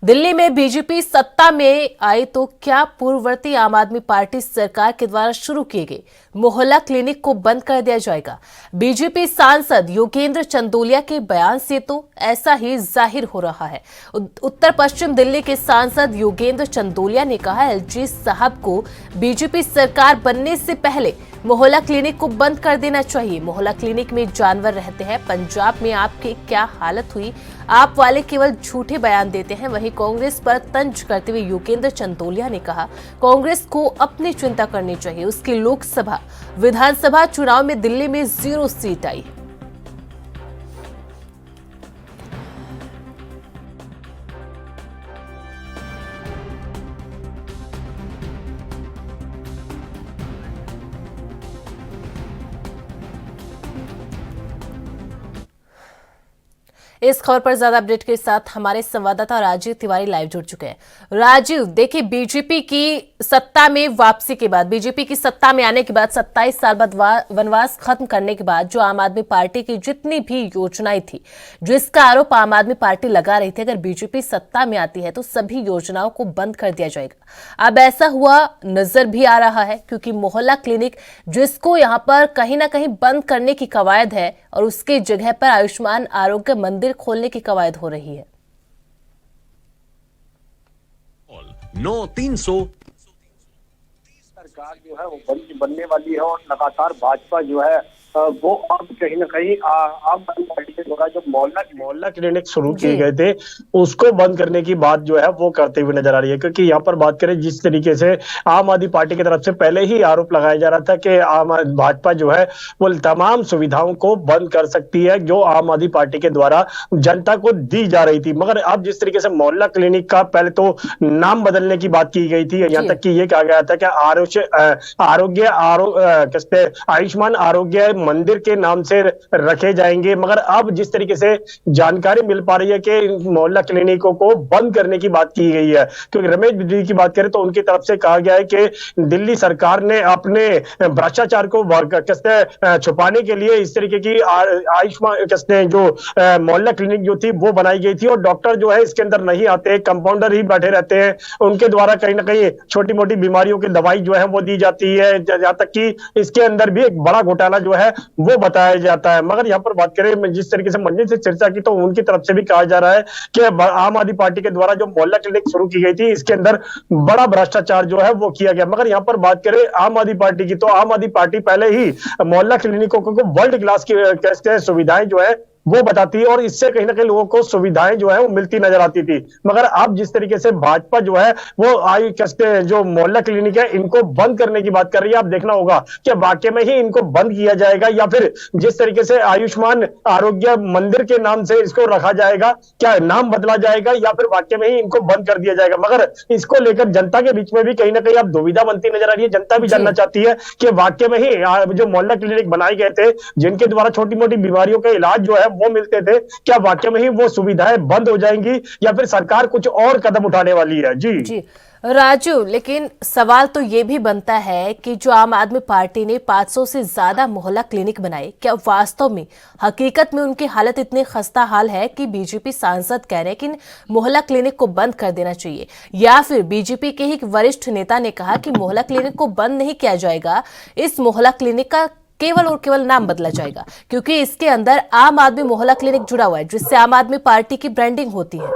दिल्ली में बीजेपी सत्ता में आई तो क्या पूर्ववर्ती आम आदमी पार्टी सरकार के द्वारा शुरू किए गए मोहल्ला क्लिनिक को बंद कर दिया जाएगा? बीजेपी सांसद योगेंद्र चंदोलिया के बयान से तो ऐसा ही जाहिर हो रहा है। उत्तर पश्चिम दिल्ली के सांसद योगेंद्र चंदोलिया ने कहा, एलजी साहब को बीजेपी सरकार बनने से पहले मोहल्ला क्लिनिक को बंद कर देना चाहिए। मोहल्ला क्लिनिक में जानवर रहते हैं। पंजाब में आपकी क्या हालत हुई? आप वाले केवल झूठे बयान देते हैं। वहीं कांग्रेस पर तंज करते हुए योगेंद्र चंदोलिया ने कहा, कांग्रेस को अपनी चिंता करनी चाहिए। उसकी लोकसभा विधानसभा चुनाव में दिल्ली में 0 सीट आई। इस खबर पर ज्यादा अपडेट के साथ हमारे संवाददाता राजीव तिवारी लाइव जुड़ चुके हैं। राजीव, देखिए, बीजेपी की सत्ता में वापसी के बाद, बीजेपी की सत्ता में आने के बाद 27 साल बाद वनवास खत्म करने के बाद जो आम आदमी पार्टी की जितनी भी योजनाएं थी, जिसका आरोप आम आदमी पार्टी लगा रही थी, अगर बीजेपी सत्ता में आती है तो सभी योजनाओं को बंद कर दिया जाएगा। अब ऐसा हुआ नजर भी आ रहा है, क्योंकि मोहल्ला क्लिनिक जिसको यहां पर कहीं ना कहीं बंद करने की कवायद है और उसके जगह पर आयुष्मान आरोग्य मंदिर खोलने की कवायद हो रही है। 9-300 सरकार जो है वो बनने वाली है और लगातार भाजपा जो है वो अब कहीं ना कहीं आम आदमी पार्टी के द्वारा जो मोहल्ला क्लिनिक शुरू किए गए थे उसको बंद करने की बात जो है वो करते हुए नजर आ रही है। क्योंकि यहाँ पर बात करें जिस तरीके से आम आदमी पार्टी की तरफ से पहले ही आरोप लगाया जा रहा था कि भाजपा जो है वो तमाम सुविधाओं को बंद कर सकती है जो आम आदमी पार्टी के द्वारा जनता को दी जा रही थी। मगर अब जिस तरीके से मोहल्ला क्लिनिक का पहले तो नाम बदलने की बात की गई थी, यहाँ तक कि ये कहा गया था कि आयुष्मान आरोग्य मंदिर के नाम से रखे जाएंगे। मगर अब जिस तरीके से जानकारी मिल पा रही है कि मोहल्ला क्लिनिकों को बंद करने की बात की गई है। क्योंकि रमेश बिजली की बात करें तो उनकी तरफ से कहा गया है कि दिल्ली सरकार ने अपने भ्रष्टाचार को छुपाने के लिए इस तरीके की आयुष्मान जो मोहल्ला क्लिनिक जो थी वो बनाई गई थी और डॉक्टर जो है इसके अंदर नहीं आते, कंपाउंडर ही बैठे रहते हैं। उनके द्वारा कहीं ना कहीं छोटी मोटी बीमारियों की दवाई जो है वो दी जाती है, जहां तक कि इसके अंदर भी एक बड़ा घोटाला जो है वो बताया जाता है। मगर यहाँ पर बात करें जिस तरीके से मंजिल से चर्चा की तो उनकी तरफ से भी कहा जा रहा है कि आम आदमी पार्टी के द्वारा जो मोहल्ला क्लिनिक शुरू की गई थी इसके अंदर बड़ा भ्रष्टाचार जो है वो किया गया। मगर यहाँ पर बात करें आम आदमी पार्टी की तो आम आदमी पार्टी पहले ही मोहल्ला क्लिनिकों को वर्ल्ड क्लास की सुविधाएं जो है वो बताती है और इससे कहीं ना कहीं लोगों को सुविधाएं जो है वो मिलती नजर आती थी। मगर अब जिस तरीके से भाजपा जो है वो जो मोहल्ला क्लिनिक है इनको बंद करने की बात कर रही है। आप देखना होगा कि वाकई में ही इनको बंद किया जाएगा या फिर जिस तरीके से आयुष्मान आरोग्य मंदिर के नाम से इसको रखा जाएगा, क्या नाम बदला जाएगा या फिर वाकई में ही इनको बंद कर दिया जाएगा। मगर इसको लेकर जनता के बीच में भी कहीं ना कहीं अब दुविधा बनती नजर आ रही है। जनता भी जानना चाहती है कि वाकई में ही जो मोहल्ला क्लिनिक बनाए गए थे जिनके द्वारा छोटी मोटी बीमारियों का इलाज जो है वो मिलते थे, क्या वाकई में ही वो सुविधाएं बंद हो जाएंगी या फिर सरकार कुछ और कदम उठाने वाली है? जी राजू, लेकिन सवाल तो ये भी बनता है कि जो आम आदमी पार्टी ने 500 से ज्यादा मोहल्ला क्लिनिक बनाए, क्या वास्तव में हकीकत में उनकी हालत इतनी खस्ता हाल है कि बीजेपी सांसद कह रहे हैं कि मोहल्ला क्लिनिक को बंद कर देना चाहिए, या फिर बीजेपी के ही वरिष्ठ नेता ने कहा कि मोहल्ला क्लिनिक को बंद नहीं किया जाएगा, इस मोहल्ला क्लिनिक का केवल और केवल नाम बदला जाएगा, क्योंकि इसके अंदर आम आदमी मोहल्ला क्लिनिक जुड़ा हुआ है जिससे आम आदमी पार्टी की ब्रांडिंग होती है।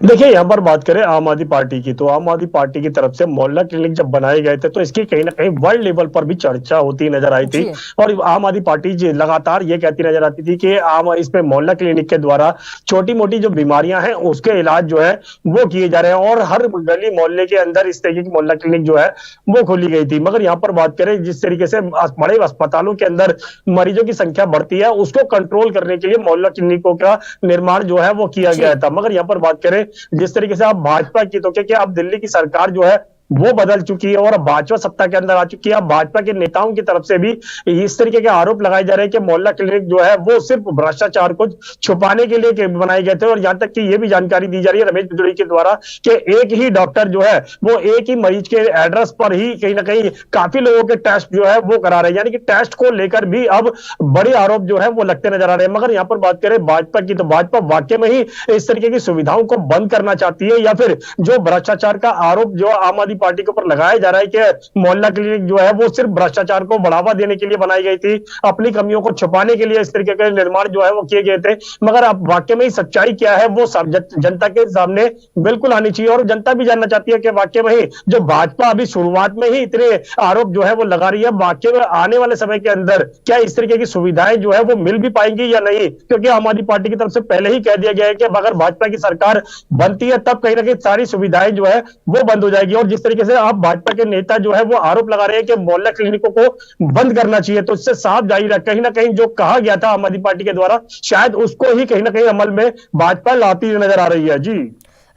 देखिए, यहाँ पर बात करें आम आदमी पार्टी की तो आम आदमी पार्टी की तरफ से मोहल्ला क्लिनिक जब बनाए गए थे तो इसकी कहीं ना कहीं वर्ल्ड लेवल पर भी चर्चा होती नजर आई थी और आम आदमी पार्टी लगातार ये कहती नजर आती थी कि इसमें मोहल्ला क्लिनिक के द्वारा छोटी मोटी जो बीमारियां हैं उसके इलाज जो है वो किए जा रहे हैं और हर गली मोहल्ले के अंदर इस तरीके की मोहल्ला क्लिनिक जो है वो खोली गई थी। मगर यहाँ पर बात करें जिस तरीके से बड़े अस्पतालों के अंदर मरीजों की संख्या बढ़ती है उसको कंट्रोल करने के लिए मोहल्ला क्लिनिकों का निर्माण जो है वो किया गया था। मगर यहाँ पर बात करें जिस तरीके से आप भाजपा की तो क्या अब दिल्ली की सरकार जो है वो बदल चुकी है और अब भाजपा सत्ता के अंदर आ चुकी है। अब भाजपा के नेताओं की तरफ से भी इस तरीके के आरोप लगाए जा रहे हैं कि मोहल्ला क्लिनिक जो है वो सिर्फ भ्रष्टाचार को छुपाने के लिए बनाए गए थे। और यहाँ तक कि ये भी जानकारी दी जा रही है रमेश बिदुड़ी के द्वारा कि एक ही डॉक्टर जो है वो एक ही मरीज के एड्रेस पर ही कहीं ना कहीं काफी लोगों के टेस्ट जो है वो करा रहे हैं, यानी कि टेस्ट को लेकर भी अब बड़े आरोप जो है वो लगते नजर आ रहे हैं। मगर यहाँ पर बात करें भाजपा की, तो भाजपा वाकई में ही इस तरीके की सुविधाओं को बंद करना चाहती है, या फिर जो भ्रष्टाचार का आरोप जो आम आदमी पार्टी के ऊपर लगाया जा रहा है कि मोहल्ला क्लिनिक जो है वो सिर्फ भ्रष्टाचार को बढ़ावा देने के लिए बनाई गई थी, अपनी कमियों को छुपाने के लिए इस तरीके के निर्माण जो है वो किए गए थे। मगर अब वाकई में ही सच्चाई क्या है वो जनता के सामने बिल्कुल आनी चाहिए और जनता भी जानना चाहती है कि वाकई में ही जो भाजपा अभी शुरुआत में ही इतने आरोप जो है वो लगा रही है, वाकई में आने वाले समय के अंदर क्या इस तरीके की सुविधाएं जो है वो मिल भी पाएंगी या नहीं। क्योंकि आम आदमी पार्टी की तरफ से पहले ही कह दिया गया है कि अगर भाजपा की सरकार बनती है तब कहीं ना कहीं सारी सुविधाएं जो है वो बंद हो जाएगी। और जिस तरीके से आप भाजपा के नेता जो है वो आरोप लगा रहे हैं कि मोहल्ला क्लिनिकों को बंद करना चाहिए, तो इससे साफ जाहिर है कहीं ना कहीं जो कहा गया था आम आदमी पार्टी के द्वारा शायद उसको ही कहीं ना कहीं अमल में भाजपा लाती नजर आ रही है। जी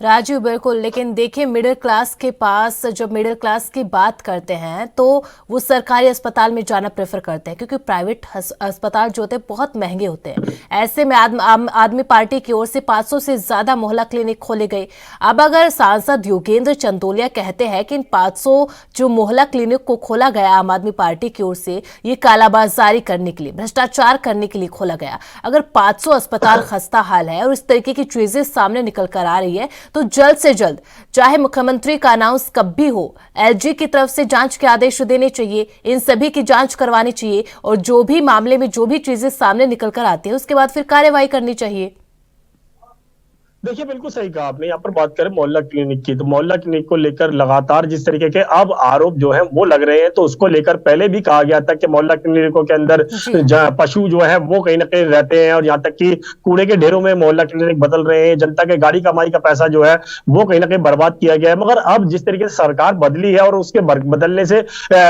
राजीव, बिल्कुल। लेकिन देखिए, मिडिल क्लास के पास जब मिडिल क्लास की बात करते हैं तो वो सरकारी अस्पताल में जाना प्रेफर करते हैं, क्योंकि प्राइवेट अस्पताल जो होते हैं बहुत महंगे होते हैं। ऐसे में आम आदमी पार्टी की ओर से 500 से ज्यादा मोहल्ला क्लिनिक खोले गए। अब अगर सांसद योगेंद्र चंदोलिया कहते हैं कि इन 500 जो मोहल्ला क्लिनिक को खोला गया आम आदमी पार्टी की ओर से, ये कालाबाजारी करने के लिए, भ्रष्टाचार करने के लिए खोला गया। अगर 500 अस्पताल खस्ता हाल है और इस तरीके की चीजें सामने निकल कर आ रही है, तो जल्द से जल्द, चाहे मुख्यमंत्री का अनाउंस कब भी हो, एलजी की तरफ से जांच के आदेश देने चाहिए, इन सभी की जांच करवानी चाहिए और जो भी मामले में जो भी चीजें सामने निकल कर आती है उसके बाद फिर कार्यवाही करनी चाहिए। देखिए, बिल्कुल सही कहा आपने। यहाँ पर बात करें मोहल्ला क्लिनिक की, तो मोहल्ला क्लिनिक को लेकर लगातार जिस तरीके के अब आरोप जो है वो लग रहे हैं, तो उसको लेकर पहले भी कहा गया था कि मोहल्ला क्लिनिकों के अंदर पशु जो है वो कहीं ना कहीं रहते हैं और यहाँ तक कि कूड़े के ढेरों में मोहल्ला क्लिनिक बदल रहे हैं, जनता के गाड़ी कमाई का पैसा जो है वो कहीं ना कहीं बर्बाद किया गया है। मगर अब जिस तरीके से सरकार बदली है और उसके बदलने से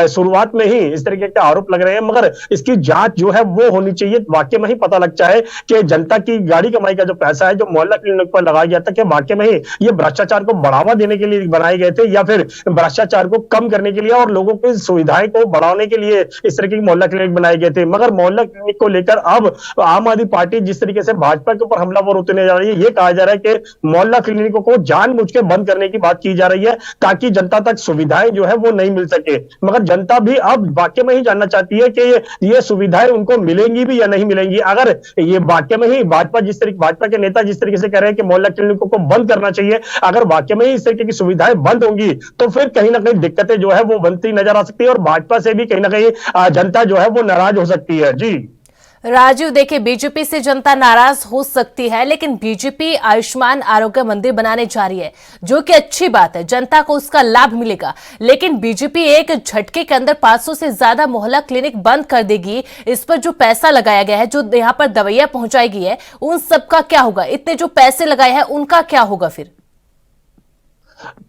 शुरुआत में ही इस तरीके के आरोप लग रहे हैं, मगर इसकी जांच जो है वो होनी चाहिए। वाकई में ही पता लगता है कि जनता की गाड़ी कमाई का जो पैसा है जो मोहल्ला क्लिनिक लगाया गया था, कि वाकई में ही ये भ्रष्टाचार को बढ़ावा देने के लिए बनाए गए थे या फिर भ्रष्टाचार को कम करने के लिए और लोगों की सुविधाएं को बढ़ाने के लिए इस तरह की मोहल्ला क्लिनिक बनाए गए थे। मगर मोहल्ला क्लिनिक को लेकर अब आम आदमी पार्टी जिस तरीके से भाजपा के ऊपर हमलावर होते जा रही है, ये कहा जा रहा है कि मोहल्ला क्लिनिकों को जानबूझ के बंद करने की बात की जा रही है ताकि जनता तक सुविधाएं जो है वो नहीं मिल सके। मगर जनता भी अब वाकई में ही जानना चाहती है कि ये सुविधाएं उनको मिलेंगी भी या नहीं मिलेंगी। अगर ये वाकई में ही भाजपा के नेता जिस तरीके से कह रहे हैं कि मोहल्ला क्लिनिकों को बंद करना चाहिए, अगर वाकई में इस तरीके की सुविधाएं बंद होंगी तो फिर कहीं ना कहीं दिक्कतें जो है वो बनती नजर आ सकती है और भाजपा से भी कहीं ना कहीं जनता जो है वो नाराज हो सकती है। जी राजीव, देखिए, बीजेपी से जनता नाराज हो सकती है, लेकिन बीजेपी आयुष्मान आरोग्य मंदिर बनाने जा रही है, जो कि अच्छी बात है, जनता को उसका लाभ मिलेगा। लेकिन बीजेपी एक झटके के अंदर 500 से ज्यादा मोहल्ला क्लिनिक बंद कर देगी। इस पर जो पैसा लगाया गया है, जो यहां पर दवाइयां पहुंचाई गई है, उन सबका क्या होगा? इतने जो पैसे लगाए हैं उनका क्या होगा फिर?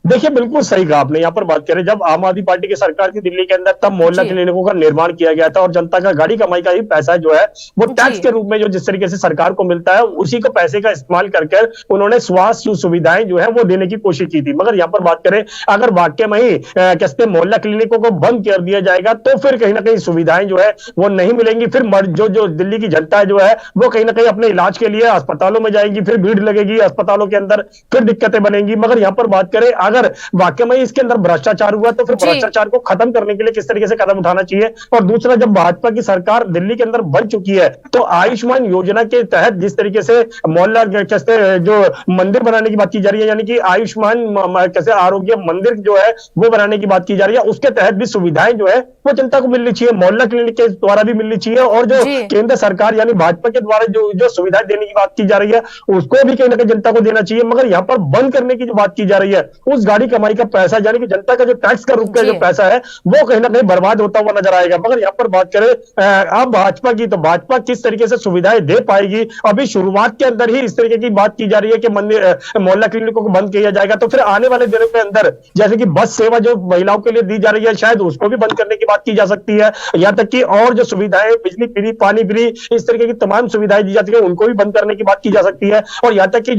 देखिए, बिल्कुल सही कहा आपने। यहाँ पर बात करें, जब आम आदमी पार्टी की सरकार थी दिल्ली के अंदर, तब मोहल्ला क्लिनिकों का निर्माण किया गया था और जनता का गाड़ी कमाई का ही पैसा जो है वो टैक्स के रूप में जो जिस तरीके से सरकार को मिलता है उसी को पैसे का इस्तेमाल कर उन्होंने स्वास्थ्य सुविधाएं जो है वो देने की कोशिश की थी। मगर यहाँ पर बात करें, अगर वाकई में ही कहते मोहल्ला क्लिनिकों को बंद कर दिया जाएगा तो फिर कहीं ना कहीं सुविधाएं जो है वो नहीं मिलेंगी। फिर जो दिल्ली की जनता जो है वो कहीं ना कहीं अपने इलाज के लिए अस्पतालों में जाएगी, फिर भीड़ लगेगी अस्पतालों के अंदर, फिर दिक्कतें बनेंगी। मगर यहाँ पर बात करें, अगर वाकई में इसके अंदर भ्रष्टाचार हुआ तो फिर भ्रष्टाचार को खत्म करने के लिए किस तरीके से कदम उठाना चाहिए। और दूसरा, जब भाजपा की सरकार दिल्ली के अंदर बन चुकी है तो आयुष्मान योजना के तहत जिस तरीके से मोहल्ला जो मंदिर बनाने की बात की जा रही है, यानी कि आयुष्मान कैसे आरोग्य मंदिर जो है वो बनाने की बात की जा रही है, उसके तहत भी सुविधाएं जो है वो जनता को मिलनी चाहिए, मोहल्ला क्लिनिक के द्वारा भी मिलनी चाहिए। और जो केंद्र सरकार यानी भाजपा के द्वारा जो सुविधाएं देने की बात की जा रही है उसको भी कहीं ना कहीं जनता को देना चाहिए। मगर यहाँ पर बंद करने की जो बात की जा रही है, उस गाड़ी कमाई का पैसा यानी कि जनता का जो टैक्स का रूप का जो पैसा है वो कहीं ना कहीं बर्बाद होता हुआ नजर आएगा। मगर यहाँ पर बात करें अब भाजपा की, तो भाजपा किस तरीके से सुविधाएं दे पाएगी? अभी शुरुआत के अंदर ही इस तरीके की बात की जा रही है कि मोहल्ला क्लिनिकों को बंद किया जाएगा, तो फिर आने वाले दिनों के अंदर जैसे कि बस सेवा जो महिलाओं के लिए दी जा रही है शायद उसको भी बंद करने की बात की जा सकती है। यहाँ तक कि और जो सुविधाएं, बिजली फ्री, पानी फ्री, इस तरीके की तमाम सुविधाएं दी जाती है उनको भी बंद करने की बात की जा सकती है। और यहाँ तक कि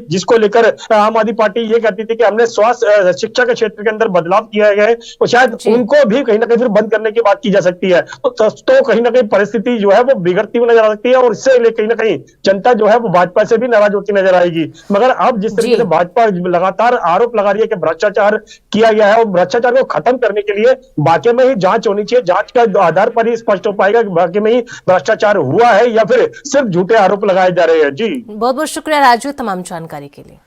जिसको लेकर आम आदमी पार्टी ये कहती थी कि हमने स्वास्थ्य शिक्षा के क्षेत्र के अंदर बदलाव किया गया है, तो शायद उनको भी कहीं ना कहीं फिर बंद करने की बात की जा सकती है। तो कहीं ना कहीं परिस्थिति जो है वो बिगड़ती हुई नजर आ सकती है, और इससे कहीं ना कहीं जनता जो है वो भाजपा से भी नाराज होती नजर आएगी। मगर अब जिस तरीके से भाजपा लगातार आरोप लगा रही है कि भ्रष्टाचार किया गया है, और भ्रष्टाचार को खत्म करने के लिए वाकई में ही जांच होनी चाहिए। जांच के आधार पर ही स्पष्ट हो पाएगा कि वाकई में ही भ्रष्टाचार हुआ है या फिर सिर्फ झूठे आरोप लगाए जा रहे हैं। जी बहुत बहुत शुक्रिया राजू तमाम जानकारी के लिए।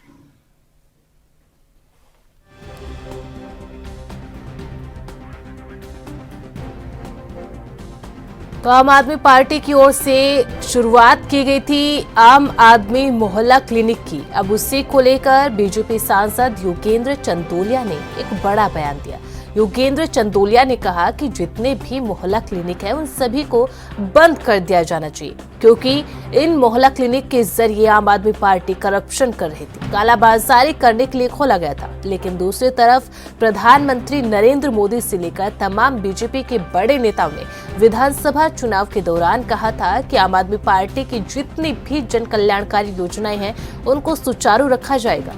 तो आम आदमी पार्टी की ओर से शुरुआत की गई थी आम आदमी मोहल्ला क्लिनिक की। अब उसी को लेकर बीजेपी सांसद योगेंद्र चंदोलिया ने एक बड़ा बयान दिया। योगेंद्र चंदोलिया ने कहा कि जितने भी मोहल्ला क्लिनिक है उन सभी को बंद कर दिया जाना चाहिए, क्योंकि इन मोहल्ला क्लिनिक के जरिए आम आदमी पार्टी करप्शन कर रही थी, कालाबाजारी करने के लिए खोला गया था। लेकिन दूसरी तरफ प्रधानमंत्री नरेंद्र मोदी से लेकर तमाम बीजेपी के बड़े नेताओं ने विधानसभा चुनाव के दौरान कहा था कि आम आदमी पार्टी की जितनी भी जन कल्याणकारी योजनाएं हैं उनको सुचारू रखा जाएगा।